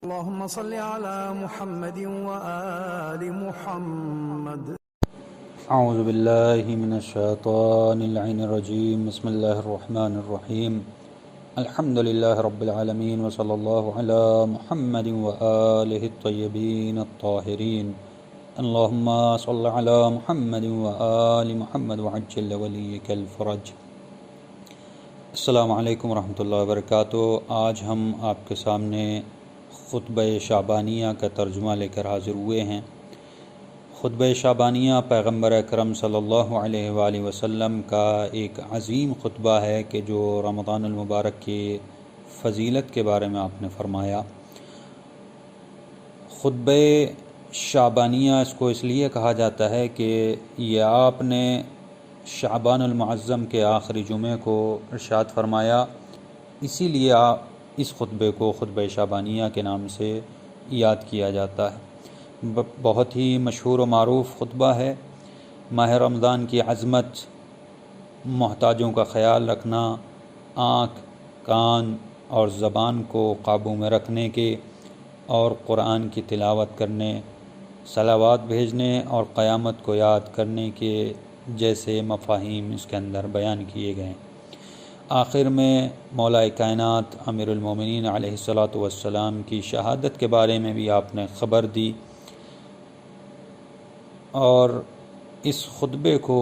اللهم صل على محمد وآل محمد. اعوذ باللہ من الشیطان اللعین الرجیم. بسم اللہ الرحمن الرحیم. الحمد للہ رب العالمین وصلی اللہ علی محمد وآلہ الطیبین الطاہرین. اللہم صل علی محمد وآل محمد وعجل ولیک الفرج. السلام علیکم ورحمۃ اللہ وبرکاتہ. آج ہم آپ کے سامنے خطبہ شعبانیہ کا ترجمہ لے کر حاضر ہوئے ہیں. خطبہ شعبانیہ پیغمبر اکرم صلی اللہ علیہ وآلہ وسلم کا ایک عظیم خطبہ ہے کہ جو رمضان المبارک کی فضیلت کے بارے میں آپ نے فرمایا. خطبہ شعبانیہ اس کو اس لیے کہا جاتا ہے کہ یہ آپ نے شعبان المعظم کے آخری جمعے کو ارشاد فرمایا، اسی لیے اس خطبے کو خطبہ شعبانیہ کے نام سے یاد کیا جاتا ہے. بہت ہی مشہور و معروف خطبہ ہے. ماہ رمضان کی عظمت، محتاجوں کا خیال رکھنا، آنکھ، کان اور زبان کو قابو میں رکھنے کے اور قرآن کی تلاوت کرنے، صلوات بھیجنے اور قیامت کو یاد کرنے کے جیسے مفاہیم اس کے اندر بیان کیے گئے. آخر میں مولا کائنات امیر المومنین علیہ الصلاۃ والسلام کی شہادت کے بارے میں بھی آپ نے خبر دی، اور اس خطبے کو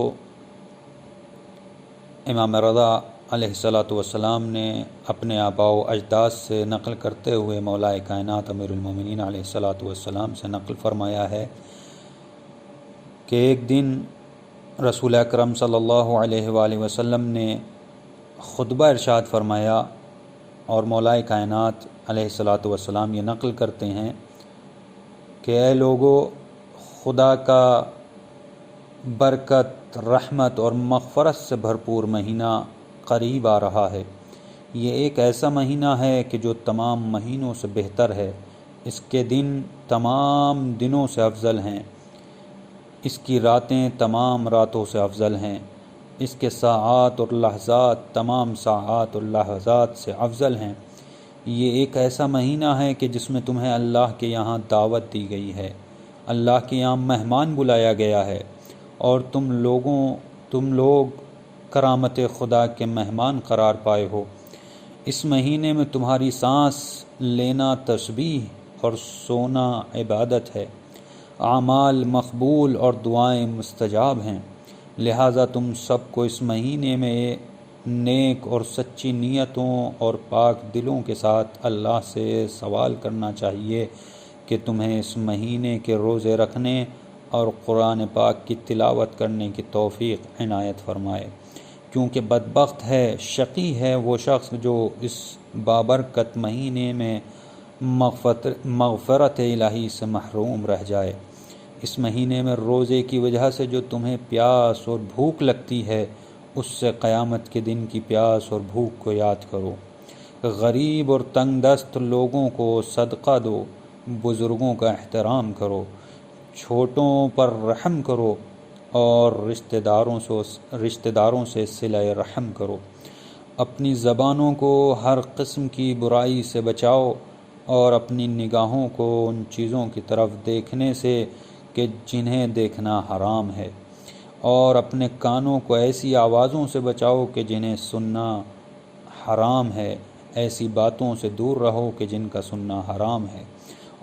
امام رضا علیہ الصلاۃ والسلام نے اپنے آباء و اجداد سے نقل کرتے ہوئے مولا کائنات امیر المومنین علیہ الصلاۃ والسلام سے نقل فرمایا ہے کہ ایک دن رسول اکرم صلی اللہ علیہ وآلہ وسلم نے خطبہ ارشاد فرمایا، اور مولا کائنات علیہ الصلاۃ والسلام یہ نقل کرتے ہیں کہ اے لوگو، خدا کا برکت، رحمت اور مغفرت سے بھرپور مہینہ قریب آ رہا ہے. یہ ایک ایسا مہینہ ہے کہ جو تمام مہینوں سے بہتر ہے. اس کے دن تمام دنوں سے افضل ہیں، اس کی راتیں تمام راتوں سے افضل ہیں، اس کے ساعات اور لحظات تمام ساعات اور لحظات سے افضل ہیں. یہ ایک ایسا مہینہ ہے کہ جس میں تمہیں اللہ کے یہاں دعوت دی گئی ہے، اللہ کے یہاں مہمان بلایا گیا ہے، اور تم لوگ کرامت خدا کے مہمان قرار پائے ہو. اس مہینے میں تمہاری سانس لینا تسبیح اور سونا عبادت ہے، اعمال مقبول اور دعائیں مستجاب ہیں. لہٰذا تم سب کو اس مہینے میں نیک اور سچی نیتوں اور پاک دلوں کے ساتھ اللہ سے سوال کرنا چاہیے کہ تمہیں اس مہینے کے روزے رکھنے اور قرآن پاک کی تلاوت کرنے کی توفیق عنایت فرمائے، کیونکہ بدبخت ہے، شقی ہے وہ شخص جو اس بابرکت مہینے میں مغفرت الہی سے محروم رہ جائے. اس مہینے میں روزے کی وجہ سے جو تمہیں پیاس اور بھوک لگتی ہے، اس سے قیامت کے دن کی پیاس اور بھوک کو یاد کرو. غریب اور تنگ دست لوگوں کو صدقہ دو، بزرگوں کا احترام کرو، چھوٹوں پر رحم کرو، اور رشتہ داروں سے صلہ رحم کرو. اپنی زبانوں کو ہر قسم کی برائی سے بچاؤ، اور اپنی نگاہوں کو ان چیزوں کی طرف دیکھنے سے کہ جنہیں دیکھنا حرام ہے، اور اپنے کانوں کو ایسی آوازوں سے بچاؤ کہ جنہیں سننا حرام ہے. ایسی باتوں سے دور رہو کہ جن کا سننا حرام ہے،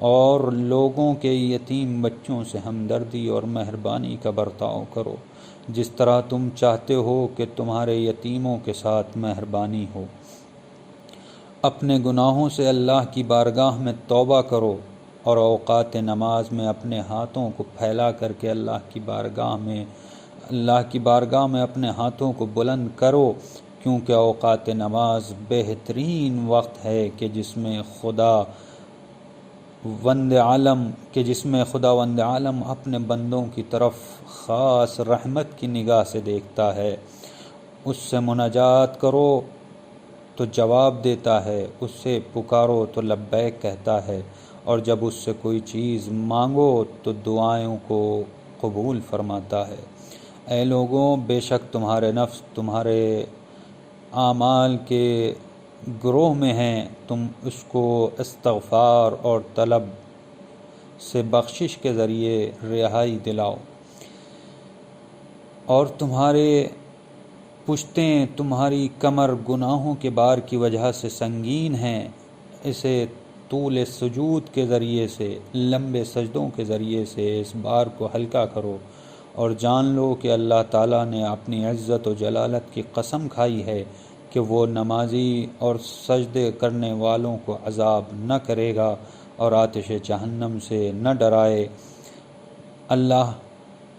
اور لوگوں کے یتیم بچوں سے ہمدردی اور مہربانی کا برتاؤ کرو، جس طرح تم چاہتے ہو کہ تمہارے یتیموں کے ساتھ مہربانی ہو. اپنے گناہوں سے اللہ کی بارگاہ میں توبہ کرو، اور اوقات نماز میں اپنے ہاتھوں کو پھیلا کر کے اللہ کی بارگاہ میں اپنے ہاتھوں کو بلند کرو، کیونکہ اوقات نماز بہترین وقت ہے کہ جس میں خدا وند عالم اپنے بندوں کی طرف خاص رحمت کی نگاہ سے دیکھتا ہے. اس سے مناجات کرو تو جواب دیتا ہے، اس سے پکارو تو لبیک کہتا ہے، اور جب اس سے کوئی چیز مانگو تو دعائوں کو قبول فرماتا ہے. اے لوگوں، بے شک تمہارے نفس تمہارے اعمال کے گروہ میں ہیں تم اس کو استغفار اور طلب سے بخشش کے ذریعے رہائی دلاؤ، اور تمہارے پشتیں تمہاری کمر گناہوں کے بار کی وجہ سے سنگین ہیں، اسے طول سجود کے ذریعے سے، لمبے سجدوں کے ذریعے سے اس بار کو ہلکا کرو، اور جان لو کہ اللہ تعالیٰ نے اپنی عزت و جلالت کی قسم کھائی ہے کہ وہ نمازی اور سجدے کرنے والوں کو عذاب نہ کرے گا اور آتش جہنم سے نہ ڈرائے اللہ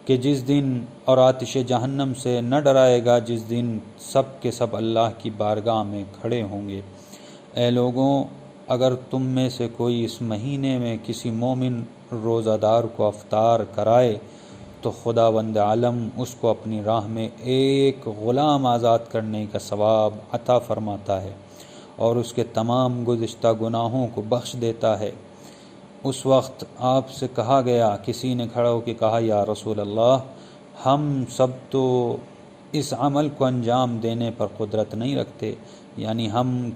کہ جس دن، اور آتش جہنم سے نہ ڈرائے گا جس دن سب کے سب اللہ کی بارگاہ میں کھڑے ہوں گے۔ اے لوگوں، اگر تم میں سے کوئی اس مہینے میں کسی مومن روزہ دار کو افطار کرائے تو خداوند عالم اس کو اپنی راہ میں ایک غلام آزاد کرنے کا ثواب عطا فرماتا ہے اور اس کے تمام گزشتہ گناہوں کو بخش دیتا ہے۔ اس وقت آپ سے کہا گیا، کسی نے کھڑا ہو کے کہا، یا رسول اللہ، ہم سب تو اس عمل کو انجام دینے پر قدرت نہیں رکھتے، یعنی ہم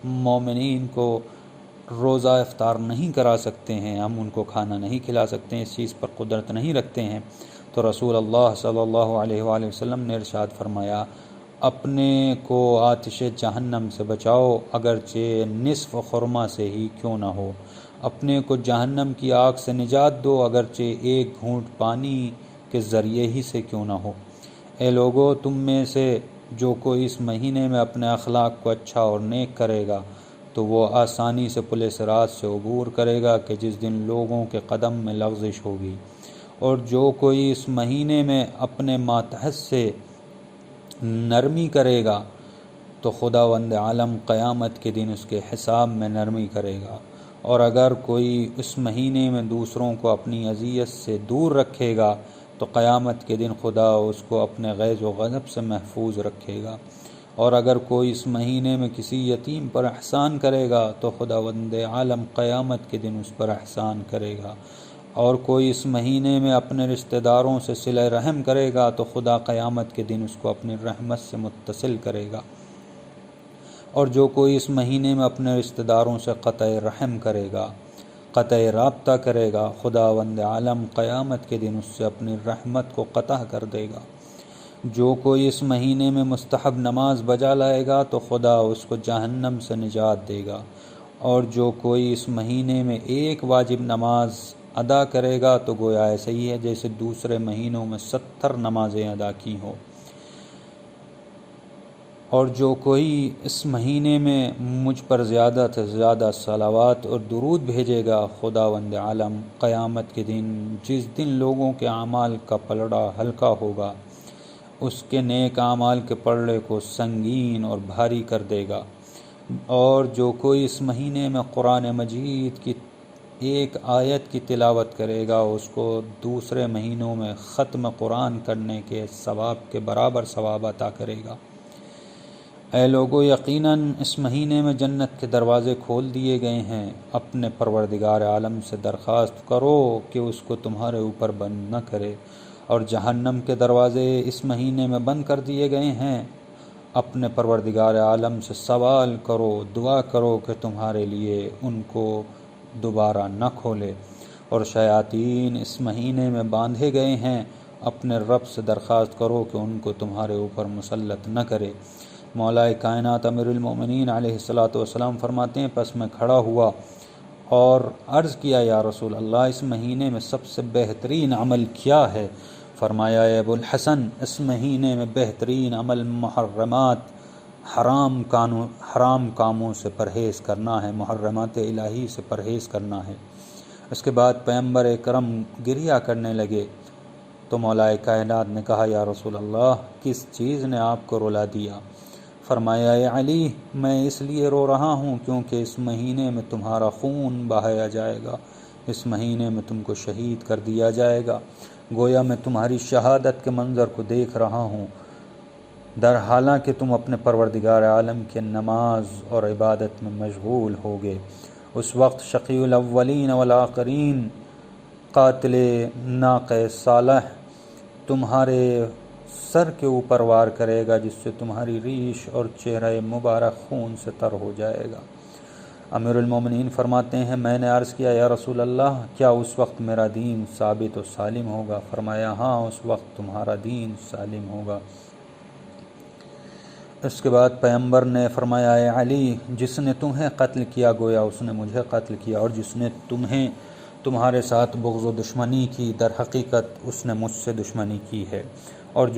مومنین کو روزہ افطار نہیں کرا سکتے ہیں، ہم ان کو کھانا نہیں کھلا سکتے ہیں، اس چیز پر قدرت نہیں رکھتے ہیں۔ تو رسول اللہ صلی اللہ علیہ وآلہ وسلم نے ارشاد فرمایا، اپنے کو آتش جہنم سے بچاؤ اگرچہ نصف خرما سے ہی کیوں نہ ہو، اپنے کو جہنم کی آگ سے نجات دو اگرچہ ایک گھونٹ پانی کے ذریعے ہی سے کیوں نہ ہو۔ اے لوگو، تم میں سے جو کوئی اس مہینے میں اپنے اخلاق کو اچھا اور نیک کرے گا تو وہ آسانی سے پل صراط سے عبور کرے گا کہ جس دن لوگوں کے قدم میں لغزش ہوگی، اور جو کوئی اس مہینے میں اپنے ماتحت سے نرمی کرے گا تو خداوند عالم قیامت کے دن اس کے حساب میں نرمی کرے گا، اور اگر کوئی اس مہینے میں دوسروں کو اپنی اذیت سے دور رکھے گا تو قیامت کے دن خدا اس کو اپنے غیظ و غضب سے محفوظ رکھے گا، اور اگر کوئی اس مہینے میں کسی یتیم پر احسان کرے گا تو خداوند عالم قیامت کے دن اس پر احسان کرے گا، اور کوئی اس مہینے میں اپنے رشتہ داروں سے صلہ رحم کرے گا تو خدا قیامت کے دن اس کو اپنی رحمت سے متصل کرے گا، اور جو کوئی اس مہینے میں اپنے رشتہ داروں سے قطع رحم کرے گا، قطع رابطہ کرے گا، خداوند عالم قیامت کے دن اس سے اپنی رحمت کو قطع کر دے گا۔ جو کوئی اس مہینے میں مستحب نماز بجا لائے گا تو خدا اس کو جہنم سے نجات دے گا، اور جو کوئی اس مہینے میں ایک واجب نماز ادا کرے گا تو گویا ایسے ہی ہے جیسے دوسرے مہینوں میں 70 نمازیں ادا کی ہوں، اور جو کوئی اس مہینے میں مجھ پر زیادہ سے زیادہ صلوات اور درود بھیجے گا، خداوند عالم قیامت کے دن جس دن لوگوں کے اعمال کا پلڑا ہلکا ہوگا اس کے نیک اعمال کے پلڑے کو سنگین اور بھاری کر دے گا، اور جو کوئی اس مہینے میں قرآن مجید کی ایک آیت کی تلاوت کرے گا اس کو دوسرے مہینوں میں ختم قرآن کرنے کے ثواب کے برابر ثواب عطا کرے گا۔ اے لوگو، یقیناً اس مہینے میں جنت کے دروازے کھول دیے گئے ہیں، اپنے پروردگار عالم سے درخواست کرو کہ اس کو تمہارے اوپر بند نہ کرے، اور جہنم کے دروازے اس مہینے میں بند کر دیے گئے ہیں، اپنے پروردگار عالم سے سوال کرو، دعا کرو کہ تمہارے لیے ان کو دوبارہ نہ کھولے، اور شیاطین اس مہینے میں باندھے گئے ہیں، اپنے رب سے درخواست کرو کہ ان کو تمہارے اوپر مسلط نہ کرے۔ مولا کائنات امیر المومنین علیہ السلام فرماتے ہیں، پس میں کھڑا ہوا اور عرض کیا، یا رسول اللہ، اس مہینے میں سب سے بہترین عمل کیا ہے؟ فرمایا، اے ابو الحسن، اس مہینے میں بہترین عمل محرمات، حرام کاموں سے پرہیز کرنا ہے، محرمات الہی سے پرہیز کرنا ہے۔ اس کے بعد پیغمبر اکرم گریہ کرنے لگے تو مولا کائنات نے کہا، یا رسول اللہ، کس چیز نے آپ کو رلا دیا؟ فرمایا، اے علی، میں اس لیے رو رہا ہوں کیونکہ اس مہینے میں تمہارا خون بہایا جائے گا، اس مہینے میں تم کو شہید کر دیا جائے گا، گویا میں تمہاری شہادت کے منظر کو دیکھ رہا ہوں، در حالانکہ تم اپنے پروردگار عالم کے نماز اور عبادت میں مشغول ہوگے۔ اس وقت شقی الاولین والآخرین، قاتل ناقہ صالح، تمہارے سر کے اوپر وار کرے گا جس سے تمہاری ریش اور چہرہ مبارک خون سے تر ہو جائے گا۔ امیر المومنین فرماتے ہیں میں نے عرض کیا یا رسول اللہ کیا اس وقت میرا دین ثابت و سالم ہوگا؟ فرمایا ہاں اس وقت تمہارا دین سالم ہوگا۔ اس کے بعد پیغمبر نے فرمایا اے علی جس نے تمہیں قتل کیا گویا اس نے مجھے قتل کیا، اور جس نے تمہارے ساتھ بغض و دشمنی کی در حقیقت اس نے مجھ سے دشمنی کی ہے، اور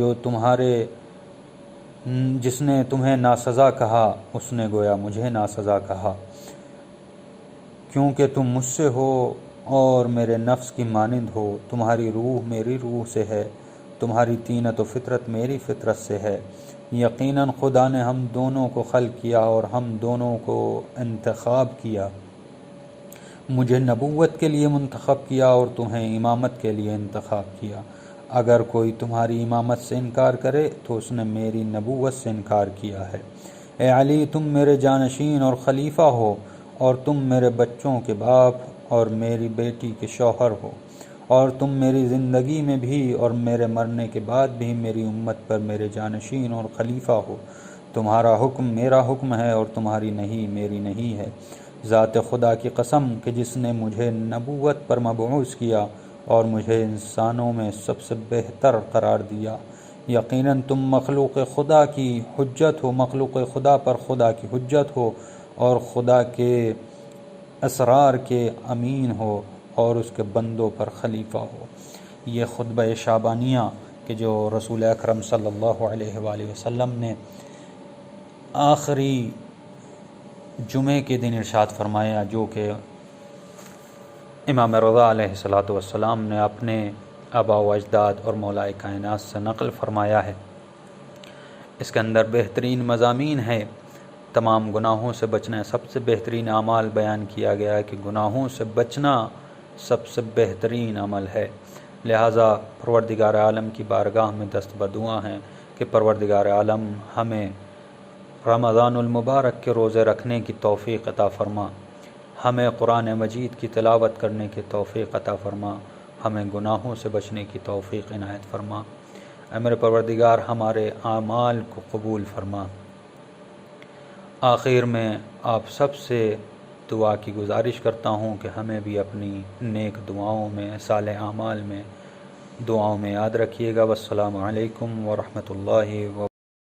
جس نے تمہیں ناسزا کہا اس نے گویا مجھے ناسزا کہا، کیونکہ تم مجھ سے ہو اور میرے نفس کی مانند ہو، تمہاری روح میری روح سے ہے، تمہاری طینت و فطرت میری فطرت سے ہے۔ یقیناً خدا نے ہم دونوں کو خلق کیا اور ہم دونوں کو انتخاب کیا، مجھے نبوت کے لیے منتخب کیا اور تمہیں امامت کے لیے انتخاب کیا۔ اگر کوئی تمہاری امامت سے انکار کرے تو اس نے میری نبوت سے انکار کیا ہے۔ اے علی تم میرے جانشین اور خلیفہ ہو، اور تم میرے بچوں کے باپ اور میری بیٹی کے شوہر ہو، اور تم میری زندگی میں بھی اور میرے مرنے کے بعد بھی میری امت پر میرے جانشین اور خلیفہ ہو۔ تمہارا حکم میرا حکم ہے اور تمہاری نہیں میری نہیں ہے۔ ذات خدا کی قسم کہ جس نے مجھے نبوت پر مبعوث کیا اور مجھے انسانوں میں سب سے بہتر قرار دیا، یقیناً تم مخلوق خدا کی حجت ہو، مخلوق خدا پر خدا کی حجت ہو، اور خدا کے اسرار کے امین ہو اور اس کے بندوں پر خلیفہ ہو۔ یہ خطبہ شعبانیہ کہ جو رسول اکرم صلی اللہ علیہ وآلہ وسلم نے آخری جمعے کے دن ارشاد فرمایا، جو کہ امام رضا علیہ السلام نے اپنے آباء و اجداد اور مولا کائنات سے نقل فرمایا ہے، اس کے اندر بہترین مضامین ہے۔ تمام گناہوں سے بچنا سب سے بہترین اعمال بیان کیا گیا ہے کہ گناہوں سے بچنا سب سے بہترین عمل ہے، لہٰذا پروردگار عالم کی بارگاہ میں دست بدعا ہیں کہ پروردگار عالم ہمیں رمضان المبارک کے روزے رکھنے کی توفیق عطا فرما، ہمیں قرآن مجید کی تلاوت کرنے کی توفیق عطا فرما، ہمیں گناہوں سے بچنے کی توفیق عنایت فرما۔ اے میرے پروردگار ہمارے اعمال کو قبول فرما۔ آخر میں آپ سب سے دعا کی گزارش کرتا ہوں کہ ہمیں بھی اپنی نیک دعاؤں میں، صالح اعمال میں، دعاؤں میں یاد رکھیے گا۔ والسلام علیکم ورحمۃ اللہ وبرکاتہ۔